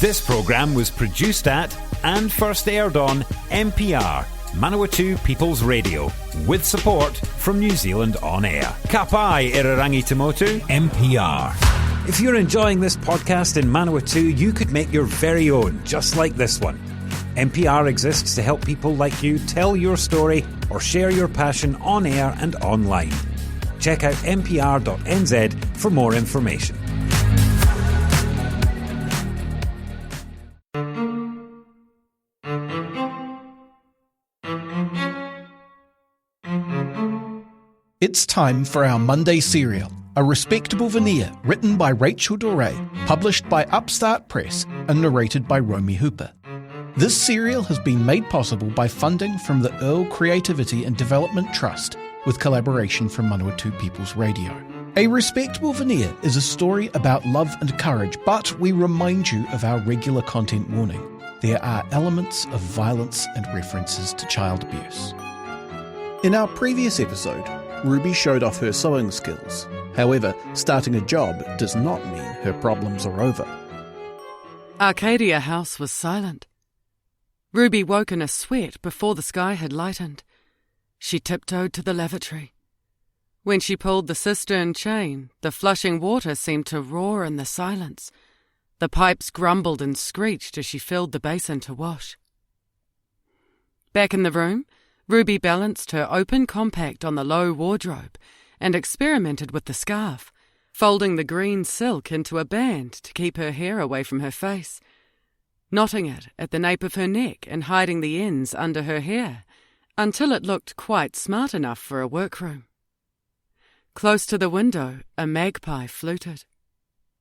This programme was produced at and first aired on MPR, Manawatū People's Radio, with support from New Zealand On Air. Ka pai irarangi te motu, MPR. If you're enjoying this podcast in Manawatū, you could make your very own, just like this one. MPR exists to help people like you tell your story or share your passion on air and online. Check out mpr.nz for more information. It's time for our Monday serial, A Respectable Veneer, written by Rachel Doré, published by Upstart Press and narrated by Romy Hooper. This serial has been made possible by funding from the Earle Creativity and Development Trust, with collaboration from Manawatū People's Radio. A Respectable Veneer is a story about love and courage, but we remind you of our regular content warning. There are elements of violence and references to child abuse. In our previous episode, Ruby showed off her sewing skills. However, starting a job does not mean her problems are over. Arcadia House was silent. Ruby woke in a sweat before the sky had lightened. She tiptoed to the lavatory. When she pulled the cistern chain, the flushing water seemed to roar in the silence. The pipes grumbled and screeched as she filled the basin to wash. Back in the room, Ruby balanced her open compact on the low wardrobe and experimented with the scarf, folding the green silk into a band to keep her hair away from her face, knotting it at the nape of her neck and hiding the ends under her hair until it looked quite smart enough for a workroom. Close to the window, a magpie fluted.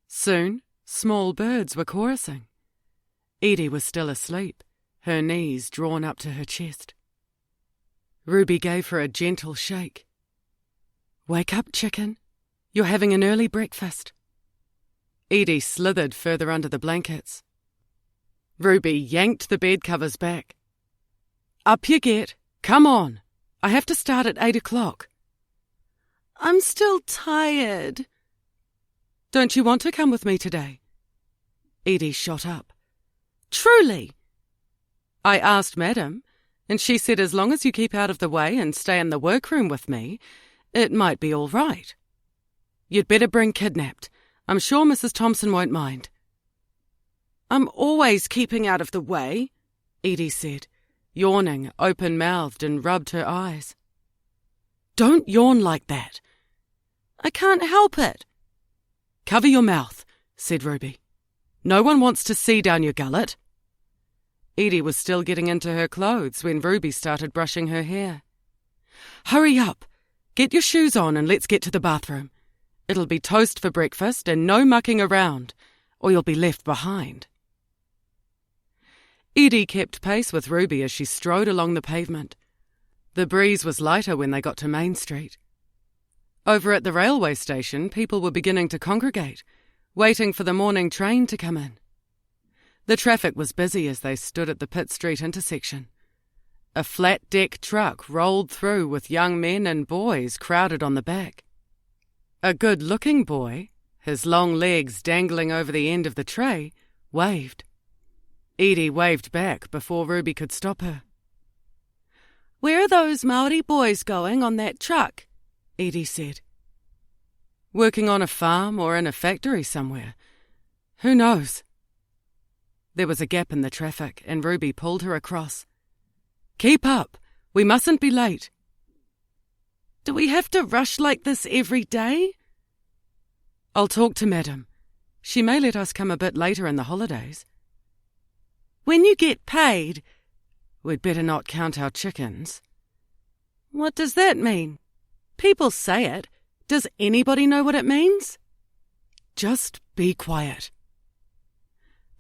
Soon, small birds were chorusing. Edie was still asleep, her knees drawn up to her chest. Ruby gave her a gentle shake. "Wake up, chicken. You're having an early breakfast." Edie slithered further under the blankets. Ruby yanked the bed covers back. "Up you get. Come on. I have to start at 8 o'clock. "I'm still tired." "Don't you want to come with me today?" Edie shot up. "Truly?" "I asked Madam, and she said as long as you keep out of the way and stay in the workroom with me, it might be all right. You'd better bring Kidnapped. I'm sure Mrs. Thompson won't mind." "I'm always keeping out of the way," Edie said, yawning, open-mouthed, and rubbed her eyes. "Don't yawn like that." "I can't help it." "Cover your mouth," said Ruby. "No one wants to see down your gullet." Edie was still getting into her clothes when Ruby started brushing her hair. "Hurry up. Get your shoes on and let's get to the bathroom. It'll be toast for breakfast and no mucking around, or you'll be left behind." Edie kept pace with Ruby as she strode along the pavement. The breeze was lighter when they got to Main Street. Over at the railway station, people were beginning to congregate, waiting for the morning train to come in. The traffic was busy as they stood at the Pitt Street intersection. A flat-deck truck rolled through with young men and boys crowded on the back. A good-looking boy, his long legs dangling over the end of the tray, waved. Edie waved back before Ruby could stop her. "Where are those Māori boys going on that truck?" Edie said. "Working on a farm or in a factory somewhere. Who knows?" There was a gap in the traffic, and Ruby pulled her across. "Keep up. We mustn't be late." "Do we have to rush like this every day?" "I'll talk to Madam. She may let us come a bit later in the holidays." "When you get paid..." "We'd better not count our chickens." "What does that mean? People say it. Does anybody know what it means?" "Just be quiet."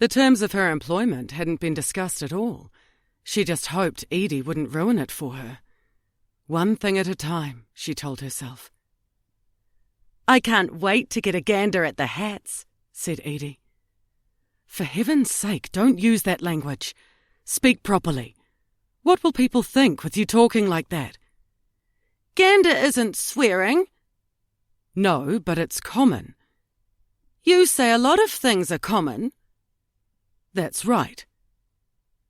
The terms of her employment hadn't been discussed at all. She just hoped Edie wouldn't ruin it for her. One thing at a time, she told herself. "I can't wait to get a gander at the hats," said Edie. "For heaven's sake, don't use that language. Speak properly. What will people think with you talking like that?" "Gander isn't swearing." "No, but it's common." "You say a lot of things are common." That's right.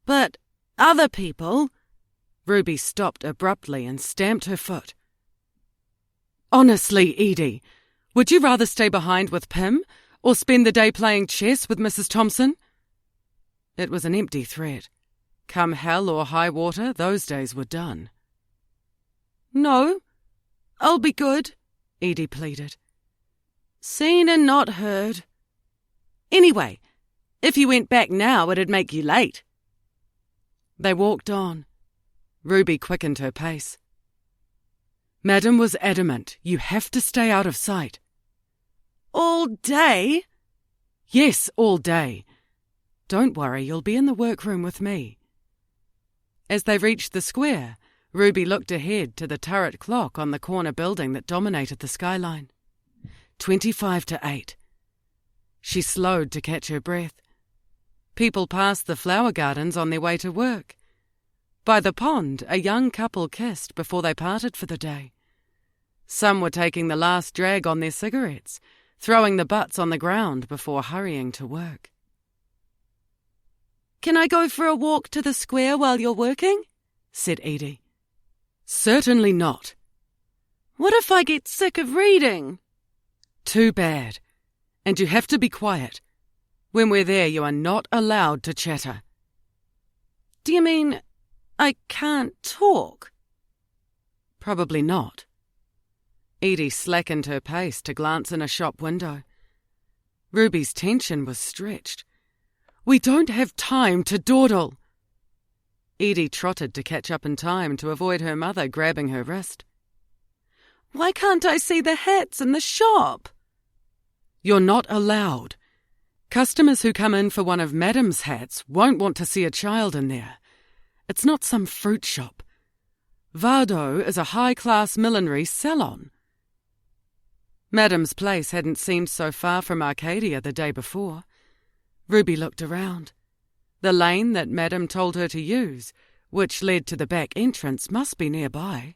But other people... Ruby stopped abruptly and stamped her foot. Honestly, Edie, would you rather stay behind with Pim or spend the day playing chess with Mrs. Thompson? It was an empty threat. Come hell or high water, those days were done. No, I'll be good, Edie pleaded. Seen and not heard. Anyway, if you went back now, it'd make you late. They walked on. Ruby quickened her pace. Madam was adamant, you have to stay out of sight. All day? Yes, all day. Don't worry, you'll be in the workroom with me. As they reached the square, Ruby looked ahead to the turret clock on the corner building that dominated the skyline. 25 to 8. She slowed to catch her breath. People passed the flower gardens on their way to work. By the pond, a young couple kissed before they parted for the day. Some were taking the last drag on their cigarettes, throwing the butts on the ground before hurrying to work. Can I go for a walk to the square while you're working? Said Edie. Certainly not. What if I get sick of reading? Too bad. And you have to be quiet. When we're there, you are not allowed to chatter. Do you mean I can't talk? Probably not. Edie slackened her pace to glance in a shop window. Ruby's tension was stretched. We don't have time to dawdle. Edie trotted to catch up in time to avoid her mother grabbing her wrist. Why can't I see the hats in the shop? You're not allowed. Customers who come in for one of Madam's hats won't want to see a child in there. It's not some fruit shop. Vardo is a high-class millinery salon. Madam's place hadn't seemed so far from Arcadia the day before. Ruby looked around. The lane that Madam told her to use, which led to the back entrance, must be nearby.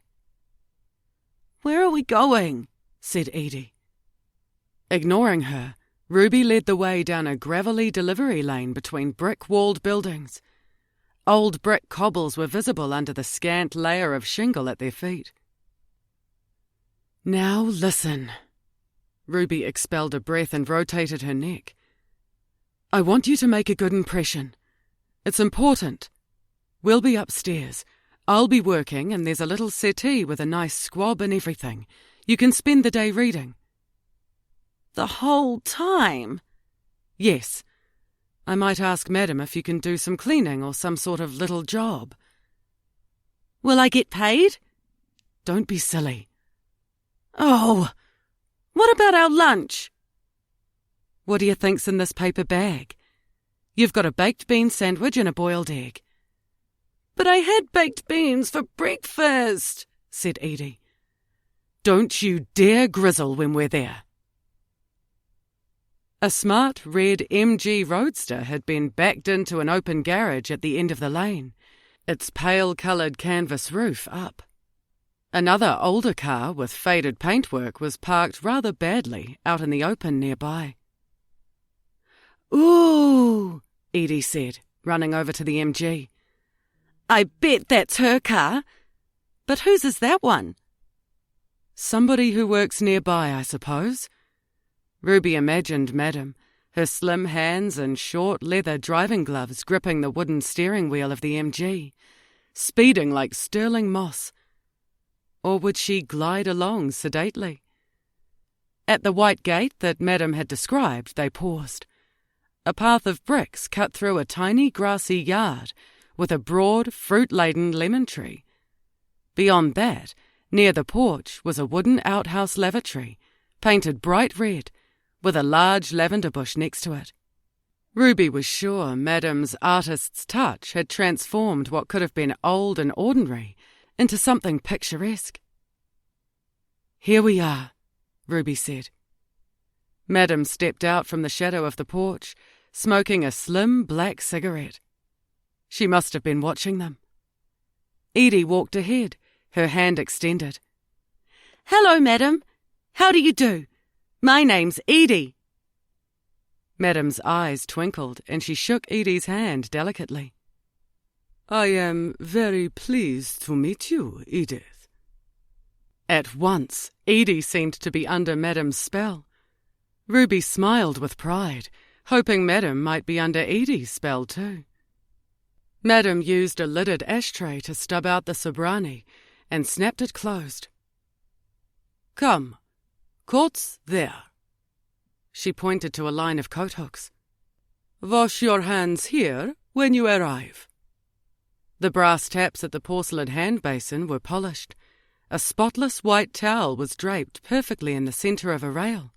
Where are we going? Said Edie. Ignoring her, Ruby led the way down a gravelly delivery lane between brick-walled buildings. Old brick cobbles were visible under the scant layer of shingle at their feet. Now listen. Ruby expelled a breath and rotated her neck. I want you to make a good impression. It's important. We'll be upstairs. I'll be working, and there's a little settee with a nice squab and everything. You can spend the day reading. The whole time? Yes. I might ask Madam if you can do some cleaning or some sort of little job. Will I get paid? Don't be silly. Oh, what about our lunch? What do you think's in this paper bag? You've got a baked bean sandwich and a boiled egg. But I had baked beans for breakfast, said Edie. Don't you dare grizzle when we're there. A smart red MG Roadster had been backed into an open garage at the end of the lane, its pale-coloured canvas roof up. Another older car with faded paintwork was parked rather badly out in the open nearby. Ooh, Edie said, running over to the MG. I bet that's her car. But whose is that one? Somebody who works nearby, I suppose. Ruby imagined Madam, her slim hands and short leather driving gloves gripping the wooden steering wheel of the MG, speeding like sterling moss. Or would she glide along sedately? At the white gate that Madam had described, they paused. A path of bricks cut through a tiny grassy yard with a broad, fruit-laden lemon tree. Beyond that, near the porch, was a wooden outhouse lavatory, painted bright red, with a large lavender bush next to it. Ruby was sure Madam's artist's touch had transformed what could have been old and ordinary into something picturesque. Here we are, Ruby said. Madam stepped out from the shadow of the porch, smoking a slim black cigarette. She must have been watching them. Edie walked ahead, her hand extended. Hello, Madam. How do you do? My name's Edie. Madam's eyes twinkled, and she shook Edie's hand delicately. "I am very pleased to meet you, Edith." At once, Edie seemed to be under Madam's spell. Ruby smiled with pride, hoping Madam might be under Edie's spell too. Madam used a lidded ashtray to stub out the sobrani and snapped it closed. "Come, coats there." She pointed to a line of coat hooks. "Wash your hands here when you arrive." The brass taps at the porcelain hand basin were polished. A spotless white towel was draped perfectly in the centre of a rail.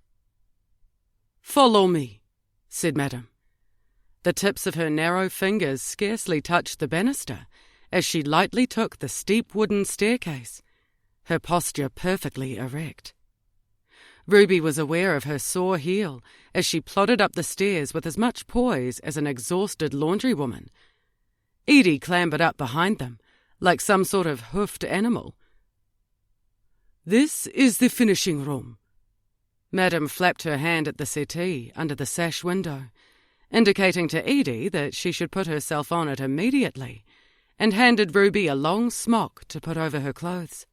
"Follow me," said Madam. The tips of her narrow fingers scarcely touched the banister as she lightly took the steep wooden staircase, her posture perfectly erect. Ruby was aware of her sore heel as she plodded up the stairs with as much poise as an exhausted laundrywoman. Edie clambered up behind them, like some sort of hoofed animal. "This is the finishing room." Madam flapped her hand at the settee under the sash window, indicating to Edie that she should put herself on it immediately, and handed Ruby a long smock to put over her clothes.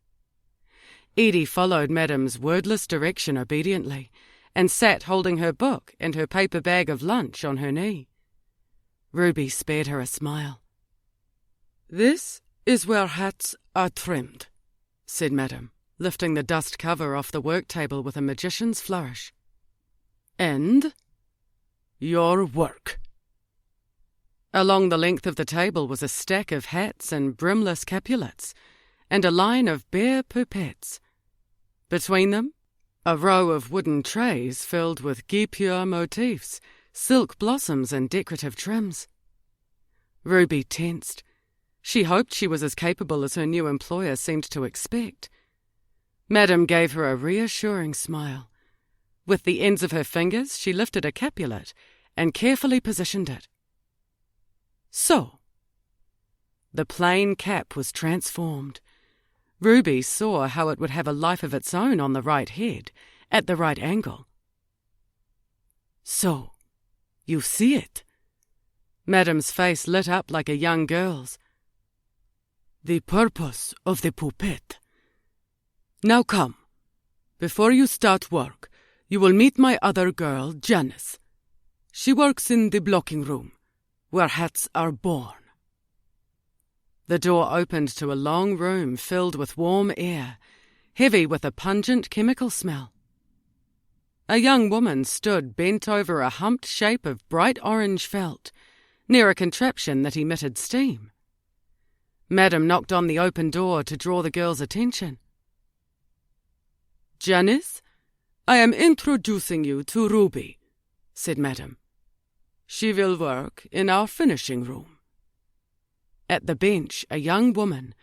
Edie followed Madam's wordless direction obediently, and sat holding her book and her paper bag of lunch on her knee. Ruby spared her a smile. "This is where hats are trimmed," said Madam, lifting the dust cover off the work table with a magician's flourish. "And your work." Along the length of the table was a stack of hats and brimless capulets, and a line of bare pupettes. Between them, a row of wooden trays filled with guipure motifs, silk blossoms and decorative trims. Ruby tensed. She hoped she was as capable as her new employer seemed to expect. Madam gave her a reassuring smile. With the ends of her fingers, she lifted a capulet and carefully positioned it. So. The plain cap was transformed. Ruby saw how it would have a life of its own on the right head, at the right angle. "So, you see it?" Madam's face lit up like a young girl's. "The purpose of the poupette. Now come. Before you start work, you will meet my other girl, Janice. She works in the blocking room, where hats are born." The door opened to a long room filled with warm air, heavy with a pungent chemical smell. A young woman stood bent over a humped shape of bright orange felt, near a contraption that emitted steam. Madam knocked on the open door to draw the girl's attention. "Janice, I am introducing you to Ruby," said Madam. "She will work in our finishing room." At the bench, a young woman,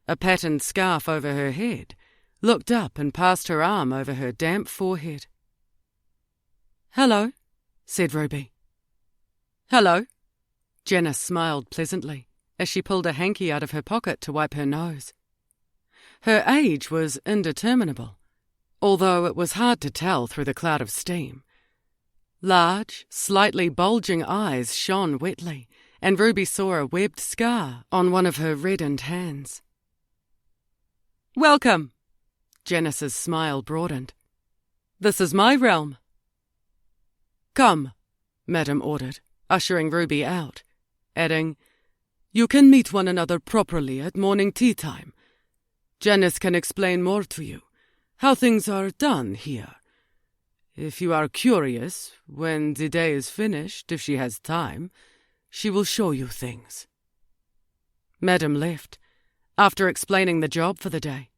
a patterned scarf over her head, looked up and passed her arm over her damp forehead. "Hello," said Ruby. "Hello." Janice smiled pleasantly as she pulled a hanky out of her pocket to wipe her nose. Her age was indeterminable, although it was hard to tell through the cloud of steam. Large, slightly bulging eyes shone wetly, and Ruby saw a webbed scar on one of her reddened hands. "Welcome!" Janice's smile broadened. "This is my realm." "Come," Madam ordered, ushering Ruby out, adding, "You can meet one another properly at morning tea time. Janice can explain more to you, how things are done here. If you are curious, when the day is finished, if she has time, she will show you things." Madam left, after explaining the job for the day.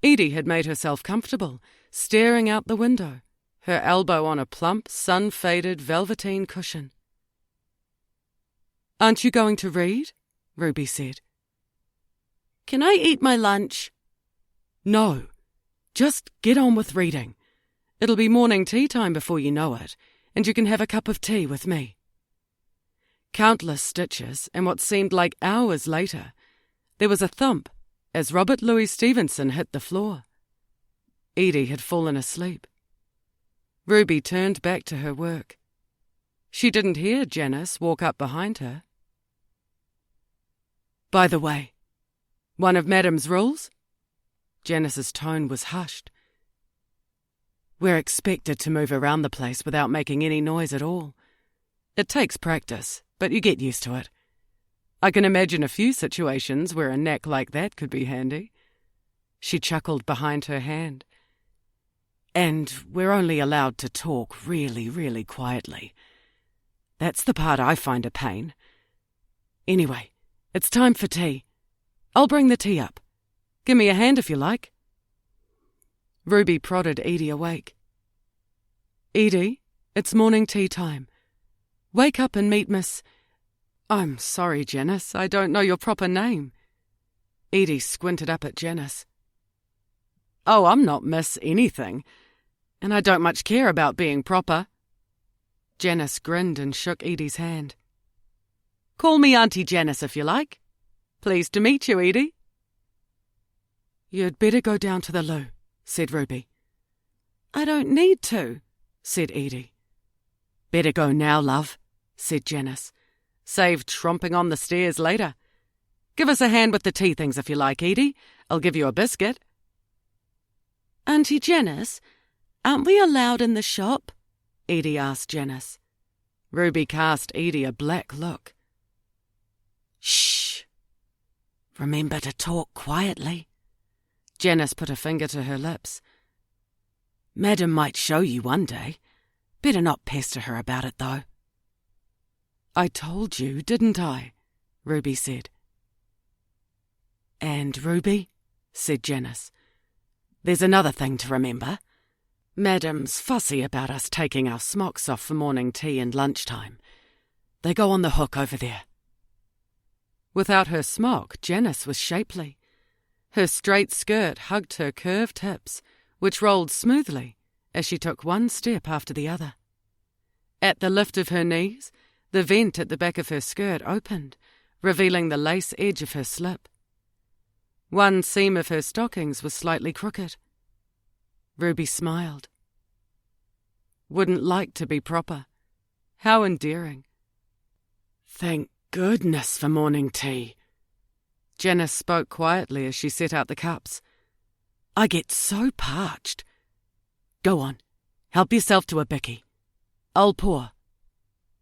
Edie had made herself comfortable, staring out the window, her elbow on a plump, sun-faded velveteen cushion. "Aren't you going to read?" Ruby said. "Can I eat my lunch?" "No, just get on with reading. It'll be morning tea time before you know it, and you can have a cup of tea with me." Countless stitches, and what seemed like hours later, there was a thump as Robert Louis Stevenson hit the floor. Edie had fallen asleep. Ruby turned back to her work. She didn't hear Janice walk up behind her. "By the way, one of Madam's rules?" Janice's tone was hushed. "We're expected to move around the place without making any noise at all. It takes practice, but you get used to it. I can imagine a few situations where a knack like that could be handy." She chuckled behind her hand. "And we're only allowed to talk really, really quietly. That's the part I find a pain. Anyway, it's time for tea. I'll bring the tea up. Give me a hand if you like." Ruby prodded Edie awake. "Edie, it's morning tea time. Wake up and meet Miss—" "I'm sorry, Janice, I don't know your proper name." Edie squinted up at Janice. "Oh, I'm not Miss anything, and I don't much care about being proper." Janice grinned and shook Edie's hand. "Call me Auntie Janice if you like. Pleased to meet you, Edie." "You'd better go down to the loo," said Ruby. "I don't need to," said Edie. "Better go now, love," said Janice. "Save tromping on the stairs later. Give us a hand with the tea things if you like, Edie. I'll give you a biscuit." "Auntie Janice, aren't we allowed in the shop?" Edie asked Janice. Ruby cast Edie a black look. "Shh! Remember to talk quietly." Janice put a finger to her lips. "Madam might show you one day. Better not pester her about it, though." "I told you, didn't I?" Ruby said. "And Ruby," said Janice, "there's another thing to remember. Madam's fussy about us taking our smocks off for morning tea and lunchtime. They go on the hook over there." Without her smock, Janice was shapely. Her straight skirt hugged her curved hips, which rolled smoothly as she took one step after the other. At the lift of her knees, the vent at the back of her skirt opened, revealing the lace edge of her slip. One seam of her stockings was slightly crooked. Ruby smiled. "Wouldn't like to be proper. How endearing." "Thank goodness for morning tea." Janice spoke quietly as she set out the cups. "I get so parched. Go on, help yourself to a bicky. I'll pour.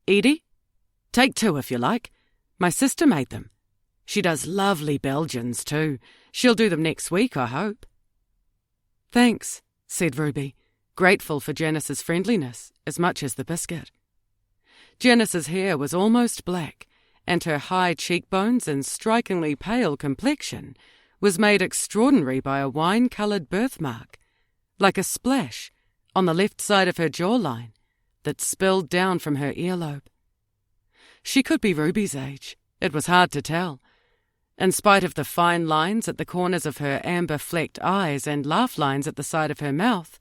Edie, take 2 if you like. My sister made them. She does lovely Belgians too. She'll do them next week, I hope." "Thanks," said Ruby, grateful for Janice's friendliness as much as the biscuit. Janice's hair was almost black, and her high cheekbones and strikingly pale complexion was made extraordinary by a wine-coloured birthmark, like a splash, on the left side of her jawline that spilled down from her earlobe. She could be Ruby's age. It was hard to tell. In spite of the fine lines at the corners of her amber-flecked eyes and laugh lines at the side of her mouth,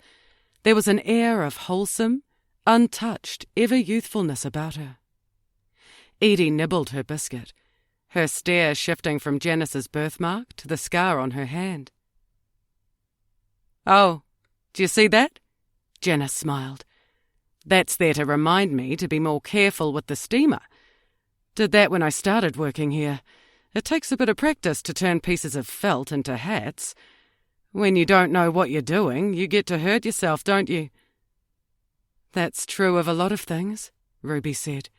there was an air of wholesome, untouched, ever-youthfulness about her. Edie nibbled her biscuit, her stare shifting from Janice's birthmark to the scar on her hand. "Oh, do you see that?" Janice smiled. "That's there to remind me to be more careful with the steamer. Did that when I started working here. It takes a bit of practice to turn pieces of felt into hats. When you don't know what you're doing, you get to hurt yourself, don't you?" "That's true of a lot of things," Ruby said.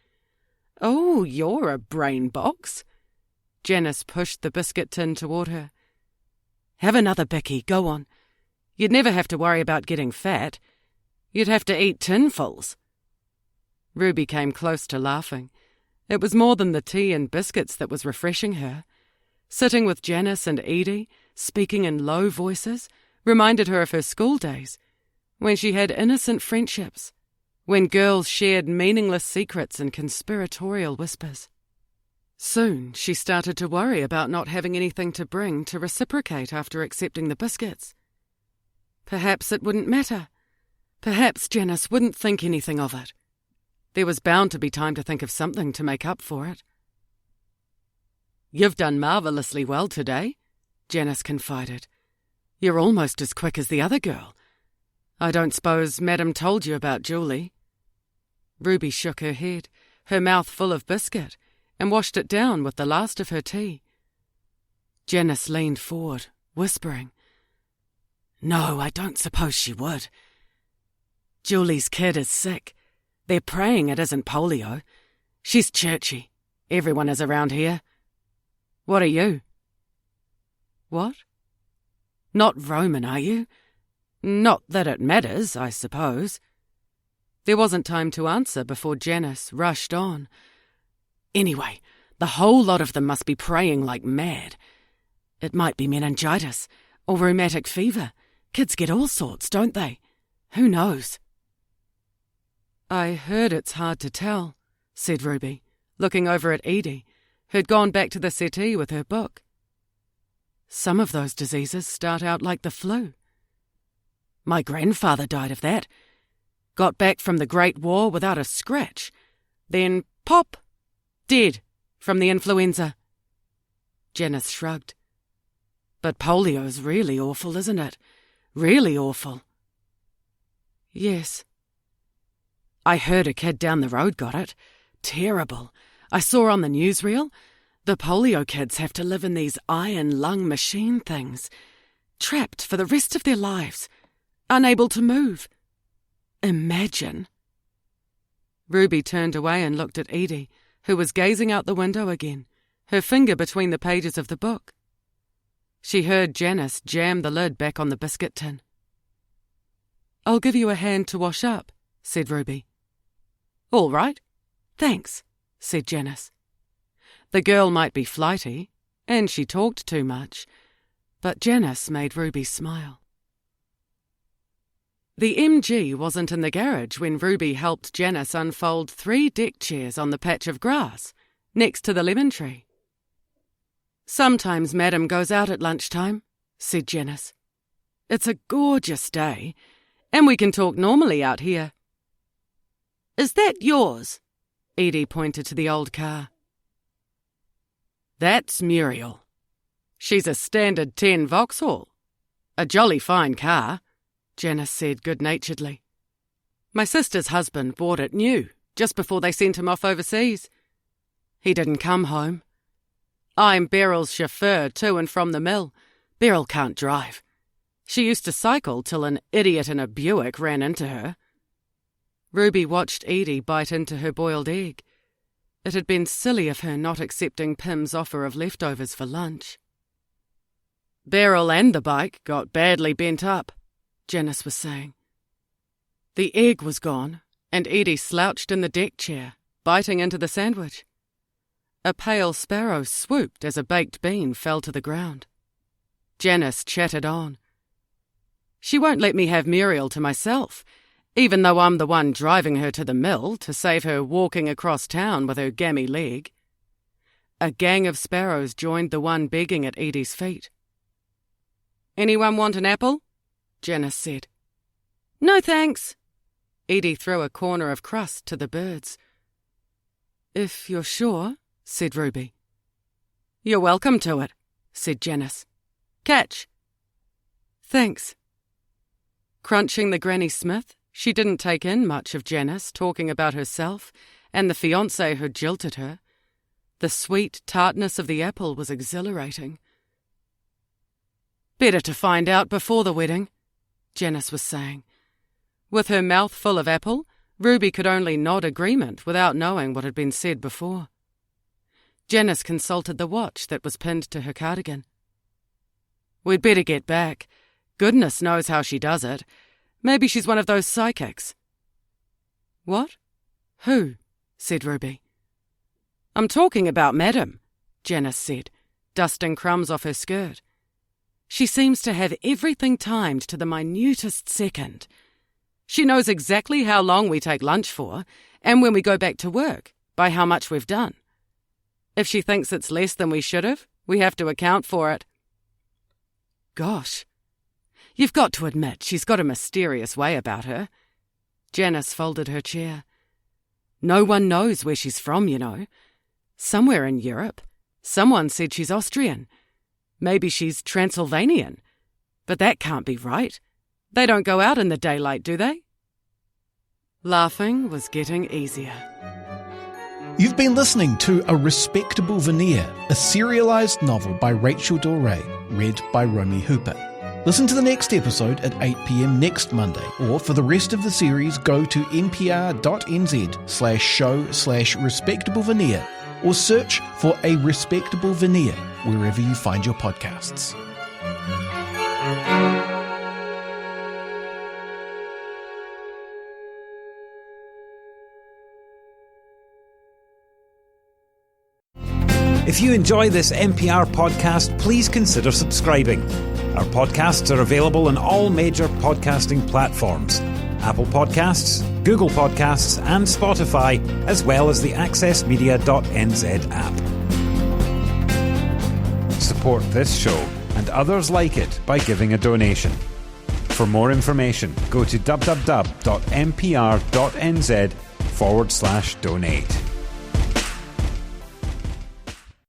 "Oh, you're a brain box." Janice pushed the biscuit tin toward her. "Have another bicky, go on. You'd never have to worry about getting fat. You'd have to eat tinfuls." Ruby came close to laughing. It was more than the tea and biscuits that was refreshing her. Sitting with Janice and Edie, speaking in low voices, reminded her of her school days, when she had innocent friendships, when girls shared meaningless secrets and conspiratorial whispers. Soon she started to worry about not having anything to bring to reciprocate after accepting the biscuits. Perhaps it wouldn't matter. Perhaps Janice wouldn't think anything of it. There was bound to be time to think of something to make up for it. "You've done marvellously well today," Janice confided. "You're almost as quick as the other girl. I don't suppose Madam told you about Julie?" Ruby shook her head, her mouth full of biscuit, and washed it down with the last of her tea. Janice leaned forward, whispering, "No, I don't suppose she would. Julie's kid is sick. They're praying it isn't polio. She's churchy. Everyone is around here. What are you?" "What? Not Roman, are you? Not that it matters, I suppose." There wasn't time to answer before Janice rushed on. "Anyway, the whole lot of them must be praying like mad. It might be meningitis or rheumatic fever. Kids get all sorts, don't they? Who knows?" "I heard it's hard to tell," said Ruby, looking over at Edie, who'd gone back to the settee with her book. "Some of those diseases start out like the flu. My grandfather died of that. Got back from the Great War without a scratch. Then, pop, dead from the influenza." Janice shrugged. "But polio's really awful, isn't it? Really awful." "Yes." "I heard a kid down the road got it. Terrible. I saw on the newsreel. The polio kids have to live in these iron lung machine things, trapped for the rest of their lives, unable to move. Imagine." Ruby turned away and looked at Edie, who was gazing out the window again, her finger between the pages of the book. She heard Janice jam the lid back on the biscuit tin. "I'll give you a hand to wash up," said Ruby. "All right. Thanks," said Janice. The girl might be flighty, and she talked too much, but Janice made Ruby smile. The MG wasn't in the garage when Ruby helped Janice unfold 3 deck chairs on the patch of grass next to the lemon tree. "Sometimes Madam goes out at lunchtime," said Janice. "It's a gorgeous day, and we can talk normally out here." "Is that yours?" Edie pointed to the old car. "That's Muriel. She's a standard 10 Vauxhall. A jolly fine car," Janice said good-naturedly. "My sister's husband bought it new, just before they sent him off overseas. He didn't come home. I'm Beryl's chauffeur to and from the mill. Beryl can't drive. She used to cycle till an idiot in a Buick ran into her." Ruby watched Edie bite into her boiled egg. It had been silly of her not accepting Pim's offer of leftovers for lunch. "Beryl and the bike got badly bent up," Janice was saying. The egg was gone, and Edie slouched in the deck chair, biting into the sandwich. A pale sparrow swooped as a baked bean fell to the ground. Janice chattered on. "She won't let me have Muriel to myself, even though I'm the one driving her to the mill to save her walking across town with her gammy leg." A gang of sparrows joined the one begging at Edie's feet. "Anyone want an apple?" Janice said. "No thanks." Edie threw a corner of crust to the birds. "If you're sure," said Ruby. "You're welcome to it," said Janice. "Catch." "Thanks." Crunching the Granny Smith, she didn't take in much of Janice talking about herself and the fiancé who jilted her. The sweet tartness of the apple was exhilarating. "Better to find out before the wedding," Janice was saying. With her mouth full of apple, Ruby could only nod agreement without knowing what had been said before. Janice consulted the watch that was pinned to her cardigan. "We'd better get back. Goodness knows how she does it. Maybe she's one of those psychics." "What? Who?" said Ruby. "I'm talking about Madam," Janice said, dusting crumbs off her skirt. "She seems to have everything timed to the minutest second. She knows exactly how long we take lunch for, and when we go back to work, by how much we've done. If she thinks it's less than we should have, we have to account for it." "Gosh. You've got to admit she's got a mysterious way about her." Janice folded her chair. "No one knows where she's from, you know. Somewhere in Europe. Someone said she's Austrian. Maybe she's Transylvanian. But that can't be right. They don't go out in the daylight, do they?" Laughing was getting easier. You've been listening to A Respectable Veneer, a serialised novel by Rachel Doré, read by Romy Hooper. Listen to the next episode at 8 p.m. next Monday, or for the rest of the series, go to npr.nz/show/respectable veneer, or search for A Respectable Veneer wherever you find your podcasts. If you enjoy this NPR podcast, please consider subscribing. Our podcasts are available on all major podcasting platforms: Apple Podcasts, Google Podcasts, and Spotify, as well as the accessmedia.nz app. Support this show and others like it by giving a donation. For more information, go to www.npr.nz/donate.